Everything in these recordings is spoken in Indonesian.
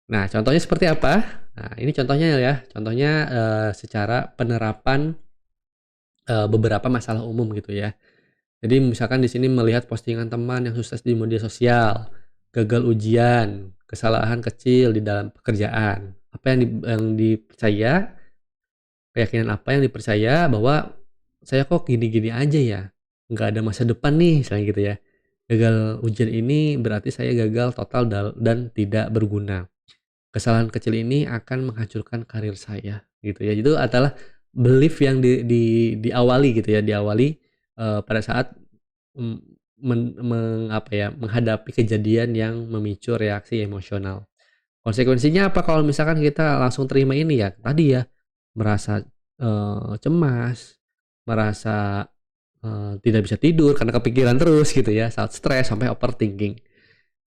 Nah, contohnya seperti apa? Nah, ini contohnya ya, contohnya, secara penerapan, beberapa masalah umum gitu ya. Jadi misalkan di sini melihat postingan teman yang sukses di media sosial, gagal ujian, kesalahan kecil di dalam pekerjaan, apa yang dipercaya, keyakinan apa yang dipercaya bahwa, "Saya kok gini-gini aja ya, nggak ada masa depan nih," misalnya gitu ya. "Gagal ujian ini berarti saya gagal total dan tidak berguna. Kesalahan kecil ini akan menghancurkan karir saya," gitu ya. Itu adalah belief yang diawali gitu ya, diawali, pada saat, mmm, apa ya, menghadapi kejadian yang memicu reaksi emosional. Konsekuensinya apa kalau misalkan kita langsung terima ini ya, tadi ya, merasa, cemas, merasa, tidak bisa tidur karena kepikiran terus gitu ya, saat stres sampai overthinking.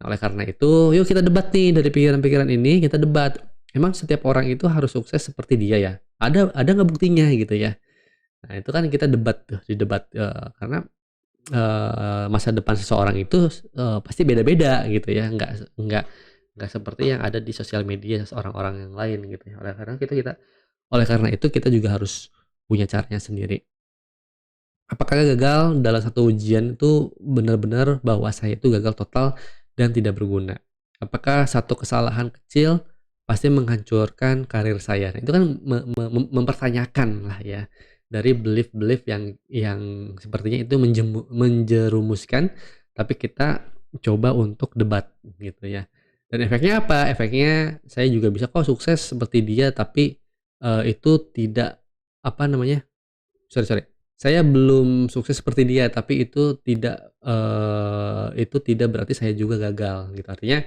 Nah, oleh karena itu, yuk kita debat nih dari pikiran-pikiran ini, kita debat. Emang setiap orang itu harus sukses seperti dia ya? Ada nggak buktinya gitu ya? Nah, itu kan kita debat tuh, di debat, karena, masa depan seseorang itu, pasti beda-beda gitu ya, nggak seperti yang ada di sosial media orang-orang yang lain gitu ya. Oleh karena itu kita juga harus punya caranya sendiri. Apakah gagal dalam satu ujian itu benar-benar bahwa saya itu gagal total dan tidak berguna? Apakah satu kesalahan kecil pasti menghancurkan karir saya? Nah, itu kan mempertanyakan lah ya dari belief-belief yang sepertinya itu menjerumuskan, tapi kita coba untuk debat gitu ya. Dan efeknya apa? Efeknya saya juga bisa kok sukses seperti dia, tapi itu tidak apa namanya? Sorry sorry. Saya belum sukses seperti dia, tapi itu tidak berarti saya juga gagal gitu. Artinya,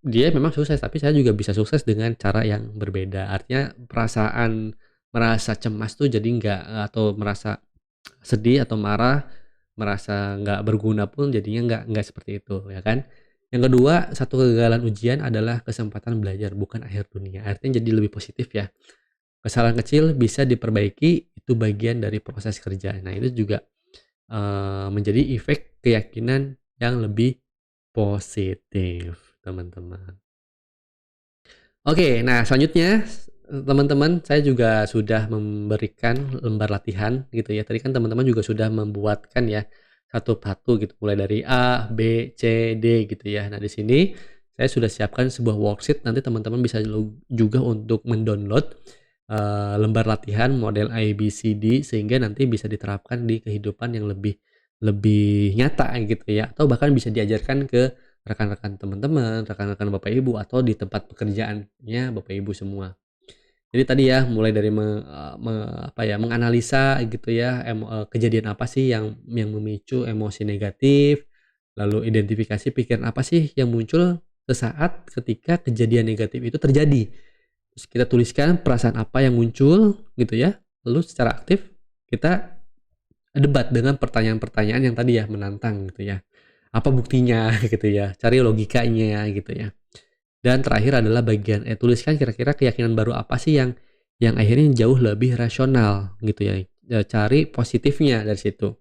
dia memang sukses, tapi saya juga bisa sukses dengan cara yang berbeda. Artinya perasaan merasa cemas tuh jadi nggak atau merasa sedih atau marah, merasa nggak berguna pun jadinya nggak seperti itu, ya kan. Yang kedua, satu kegagalan ujian adalah kesempatan belajar, bukan akhir dunia. Artinya jadi lebih positif ya. Kesalahan kecil bisa diperbaiki, itu bagian dari proses kerja. Nah, itu juga, menjadi efek keyakinan yang lebih positif, teman-teman. Oke, nah selanjutnya, teman-teman, saya juga sudah memberikan lembar latihan gitu ya. Tadi kan teman-teman juga sudah membuatkan ya, satu-satu gitu, mulai dari A, B, C, D gitu ya. Nah, di sini saya sudah siapkan sebuah worksheet, nanti teman-teman bisa juga untuk mendownload, lembar latihan model ABCD sehingga nanti bisa diterapkan di kehidupan yang lebih lebih nyata gitu ya, atau bahkan bisa diajarkan ke rekan-rekan teman-teman, rekan-rekan Bapak Ibu, atau di tempat pekerjaannya Bapak Ibu semua. Jadi tadi ya mulai dari apa ya, menganalisa gitu ya, kejadian apa sih yang memicu emosi negatif, lalu identifikasi pikiran apa sih yang muncul sesaat ketika kejadian negatif itu terjadi. Terus kita tuliskan perasaan apa yang muncul gitu ya, lalu secara aktif kita debat dengan pertanyaan-pertanyaan yang tadi ya menantang gitu ya. Apa buktinya gitu ya, cari logikanya gitu ya. Dan terakhir adalah bagian tuliskan kira-kira keyakinan baru apa sih yang akhirnya jauh lebih rasional gitu ya. Cari positifnya dari situ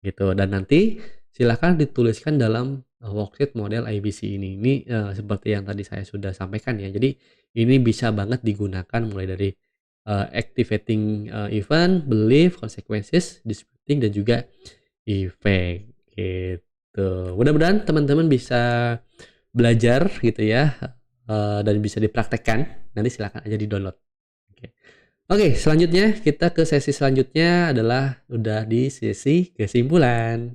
gitu. Dan nanti silakan dituliskan dalam worksheet model ABC ini. Ini seperti yang tadi saya sudah sampaikan ya. Jadi ini bisa banget digunakan mulai dari activating event, belief, consequences, disputing dan juga effect gitu. Mudah-mudahan teman-teman bisa belajar gitu ya, dan bisa dipraktekkan, nanti silakan aja di-download. Oke. Oke, selanjutnya kita ke sesi selanjutnya adalah udah di sesi kesimpulan.